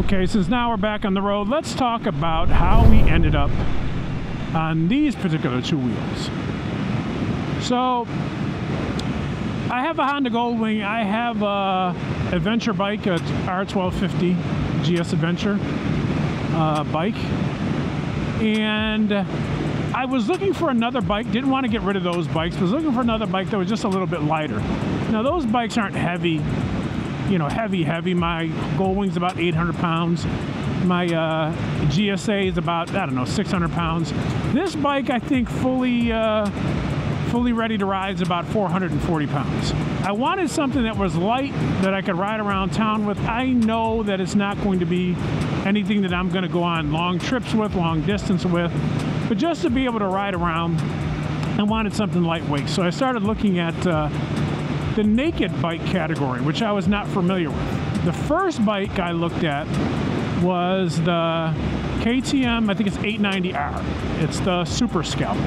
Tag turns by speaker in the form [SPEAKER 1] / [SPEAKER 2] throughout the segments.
[SPEAKER 1] Okay, since now we're back on the road, let's talk about how we ended up on these particular two wheels. So, I have a Honda Goldwing. I have a adventure bike, a R1250 GS Adventure bike. And I was looking for another bike. Didn't want to get rid of those bikes. Was looking for another bike that was just a little bit lighter. Now, those bikes aren't heavy. You know, heavy. My Goldwing's about 800 pounds. My GSA is about, I don't know, 600 pounds. This bike, I think, fully ready to ride is about 440 pounds. I wanted something that was light, that I could ride around town with. I know that it's not going to be anything that I'm going to go on long trips with, long distance with, but just to be able to ride around, I wanted something lightweight. So I started looking at the naked bike category, which I was not familiar with. The first bike I looked at was the KTM, I think it's 890R. It's the Super Scalp.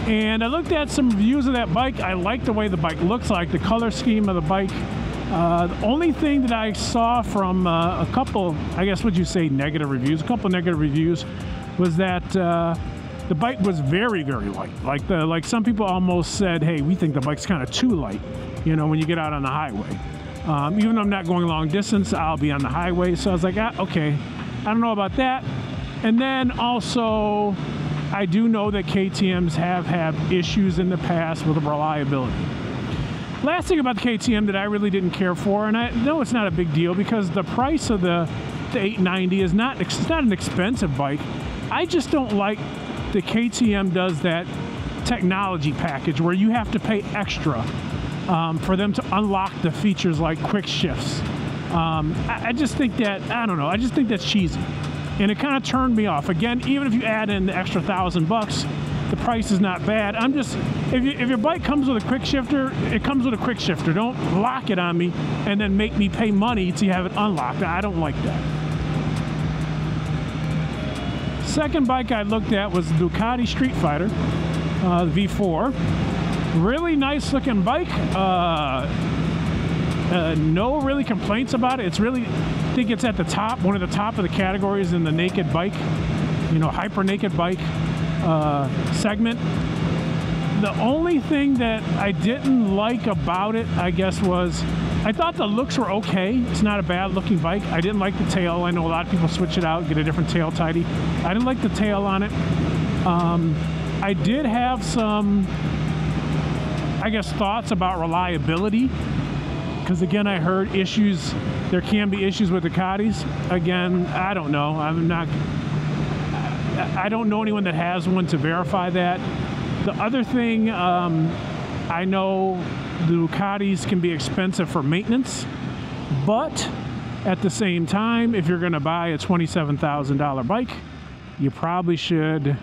[SPEAKER 1] And I looked at some reviews of that bike. I like the way the bike looks, like the color scheme of the bike. The only thing that I saw from a couple, I guess would you say negative reviews, a couple negative reviews, was that the bike was very, very light. Like some people almost said, hey, we think the bike's kind of too light, you know, when you get out on the highway. Even though I'm not going long distance, I'll be on the highway. So I was like, okay, I don't know about that. And then also, I do know that KTMs have had issues in the past with reliability. Last thing about the KTM that I really didn't care for, and I know it's not a big deal because the price of the 890 is not an expensive bike. I just don't like the KTM does that technology package where you have to pay extra for them to unlock the features like quick shifts. I just think that, I don't know, I just think that's cheesy. And it kind of turned me off. Again, even if you add in the extra $1,000, the price is not bad. I'm just, if your bike comes with a quick shifter, it comes with a quick shifter. Don't lock it on me and then make me pay money to have it unlocked. I don't like that. Second bike I looked at was the Ducati Streetfighter, the V4. Really nice looking bike. No really complaints about it. It's really, I think it's at the top, one of the top of the categories in the naked bike, you know, hyper naked bike segment. The only thing that I didn't like about it, I guess, was I thought the looks were okay. It's not a bad looking bike. I didn't like the tail. I know a lot of people switch it out, get a different tail tidy. I didn't like the tail on it. I did have some, I guess, thoughts about reliability. Because again, I heard issues, there can be issues with Ducatis. Again, I don't know. I don't know anyone that has one to verify that. The other thing, I know the Ducatis can be expensive for maintenance, but at the same time, if you're going to buy a $27,000 bike, you probably should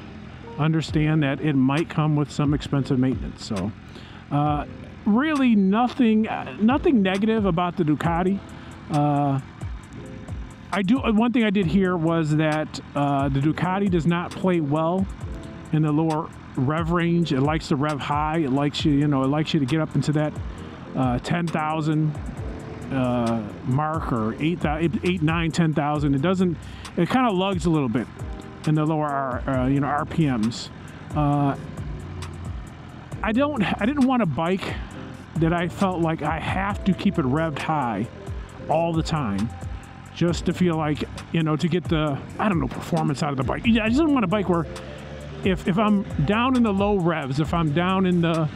[SPEAKER 1] understand that it might come with some expensive maintenance. So, really nothing negative about the Ducati. One thing I did hear was that the Ducati does not play well in the lower rev range. It likes to rev high. It likes you, it likes you to get up into that 10,000 mark, or 8, 9, 10,000. It doesn't. It kind of lugs a little bit in the lower RPMs. I didn't want a bike that I felt like I have to keep it revved high all the time just to feel like, to get the, I don't know, performance out of the bike. I just don't want a bike where if I'm down in the low revs, if I'm down in the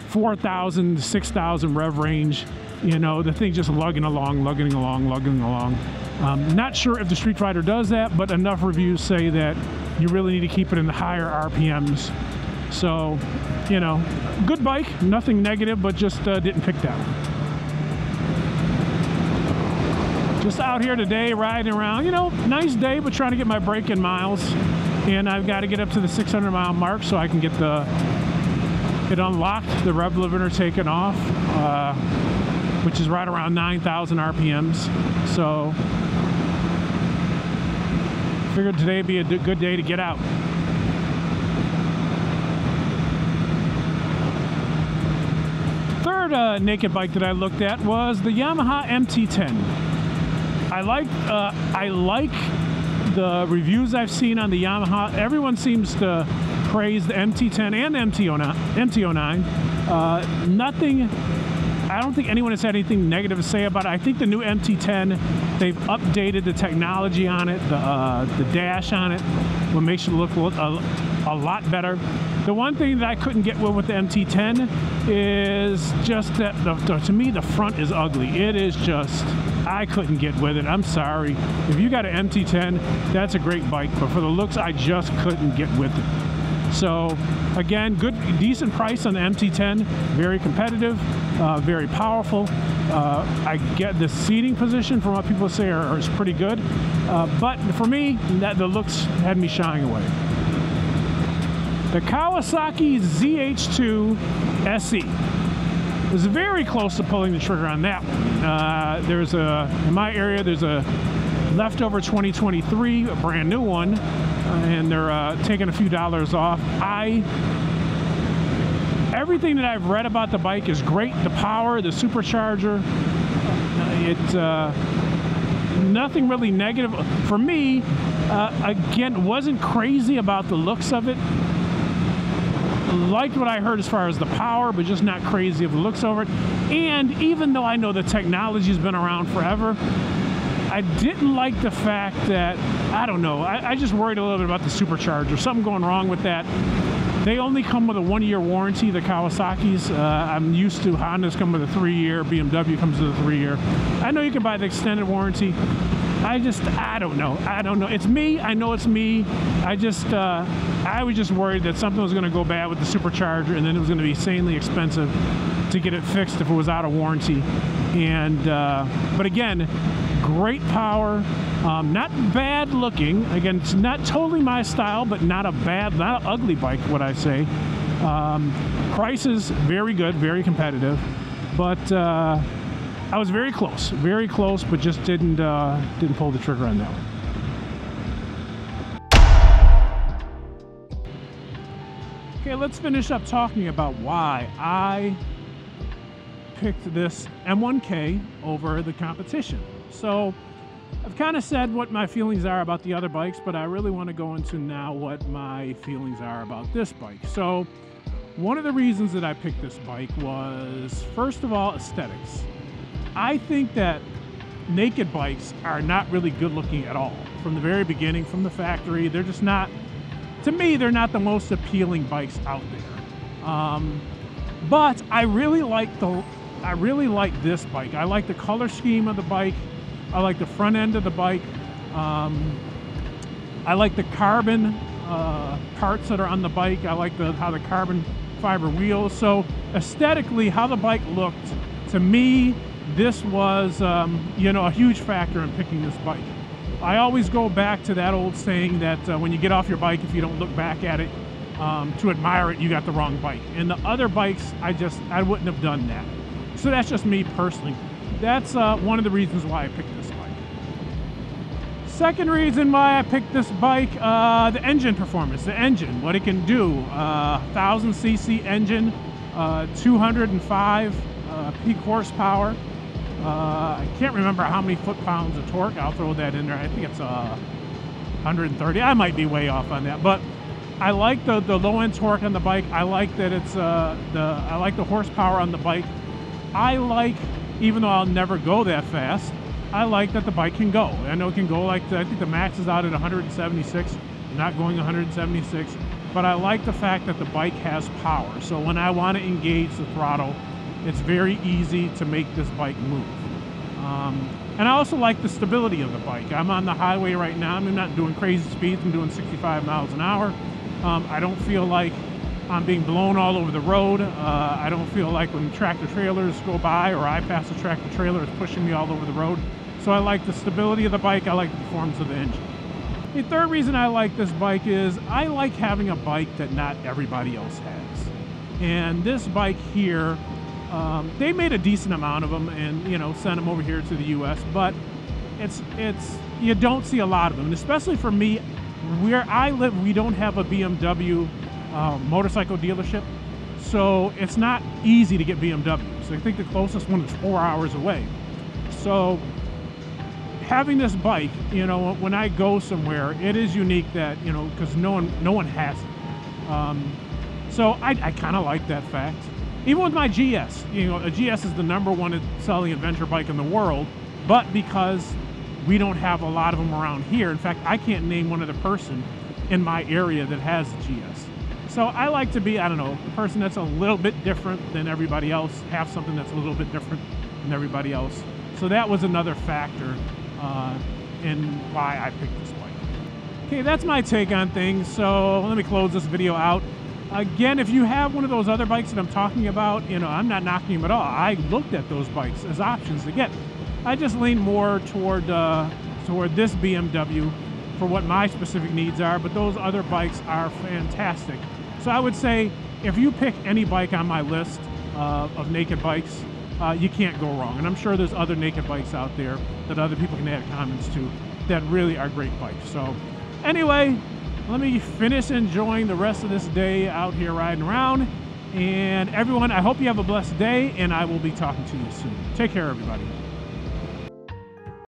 [SPEAKER 1] 4,000, 6,000 rev range, the thing's just lugging along. Not sure if the Streetfighter does that, but enough reviews say that you really need to keep it in the higher RPMs. So, good bike, nothing negative, but just didn't pick that one. Just out here today, riding around, nice day, but trying to get my break-in miles. And I've got to get up to the 600-mile mark so I can get it unlocked, the rev limiter taken off, which is right around 9,000 RPMs. So, figured today would be a good day to get out. Third naked bike that I looked at was the Yamaha MT-10. I like the reviews I've seen on the Yamaha. Everyone seems to praise the MT10 and the MT09. Nothing, I don't think anyone has had anything negative to say about it. I think the new MT10, they've updated the technology on it, the dash on it, what makes it look a lot better. The one thing that I couldn't get with the MT10 is just that, to me, the front is ugly. It is just, I couldn't get with it. I'm sorry. If you got an MT10, that's a great bike, but for the looks, I just couldn't get with it. So again, decent price on the MT10, very competitive, very powerful. I get the seating position from what people say is pretty good, but for me, the looks had me shying away. The Kawasaki ZH2 SE was very close to pulling the trigger on that one. In my area, there's a leftover 2023, a brand new one, and they're taking a few dollars off. Everything that I've read about the bike is great. The power, the supercharger, nothing really negative. For me, again, wasn't crazy about the looks of it. Liked what I heard as far as the power, but just not crazy of the looks over it. And even though I know the technology's been around forever, I didn't like the fact that, I don't know, I just worried a little bit about the supercharger. Something going wrong with that. They only come with a 1-year warranty, the Kawasaki's. I'm used to Honda's come with a 3-year, BMW comes with a 3-year. I know you can buy the extended warranty. I don't know. It's me. I know it's me. I was just worried that something was going to go bad with the supercharger, and then it was going to be insanely expensive to get it fixed if it was out of warranty. And but again, great power, not bad looking. Again, it's not totally my style, but not an ugly bike, would I say. Prices very good, very competitive, but I was very close, but just didn't pull the trigger on that one. Okay, let's finish up talking about why I picked this M1K over the competition. So I've kind of said what my feelings are about the other bikes, but I really want to go into now what my feelings are about this bike. So one of the reasons that I picked this bike was, first of all, aesthetics. I think that naked bikes are not really good looking at all. From the very beginning, from the factory, they're just not, to me, they're not the most appealing bikes out there. But I really like this bike. I like the color scheme of the bike. I like the front end of the bike. I like the carbon parts that are on the bike. I like how the carbon fiber wheels. So aesthetically, how the bike looked, to me, this was, a huge factor in picking this bike. I always go back to that old saying that when you get off your bike, if you don't look back at it to admire it, you got the wrong bike. And the other bikes, I wouldn't have done that. So that's just me personally. That's one of the reasons why I picked this bike. Second reason why I picked this bike, the engine performance, the engine, what it can do. 1000cc engine, 205 peak horsepower. I can't remember how many foot-pounds of torque. I'll throw that in there. I think it's 130. I might be way off on that, but I like the low-end torque on the bike. I like that it's I like the horsepower on the bike. I like, even though I'll never go that fast, I like that the bike can go. I know it can go like, I think the max is out at 176. I'm not going 176, but I like the fact that the bike has power. So when I want to engage the throttle, it's very easy to make this bike move. And I also like the stability of the bike. I'm on the highway right now. I'm not doing crazy speeds. I'm doing 65 miles an hour. I don't feel like I'm being blown all over the road. I don't feel like when tractor trailers go by or I pass a tractor trailer, it's pushing me all over the road. So I like the stability of the bike. I like the performance of the engine. The third reason I like this bike is I like having a bike that not everybody else has. And this bike here, they made a decent amount of them and, sent them over here to the US, but you don't see a lot of them. And especially for me, where I live, we don't have a BMW motorcycle dealership, so it's not easy to get BMWs. I think the closest one is 4 hours away. So having this bike, you know, when I go somewhere, it is unique that, you know, because no one has it. So I kind of like that fact. Even with my GS, you know, a GS is the #1 selling adventure bike in the world, but because we don't have a lot of them around here. In fact, I can't name one other person in my area that has a GS. So I like to be, I don't know, the person that's a little bit different than everybody else, have something that's a little bit different than everybody else. So that was another factor in why I picked this bike. Okay, that's my take on things. So let me close this video out. Again, if you have one of those other bikes that I'm talking about, you know, I'm not knocking them at all. I looked at those bikes as options to get. I just lean more toward this BMW for what my specific needs are, but those other bikes are fantastic. So I would say if you pick any bike on my list of naked bikes, you can't go wrong. And I'm sure there's other naked bikes out there that other people can add comments to that really are great bikes. So anyway, let me finish enjoying the rest of this day out here riding around. And everyone, I hope you have a blessed day, and I will be talking to you soon. Take care, everybody.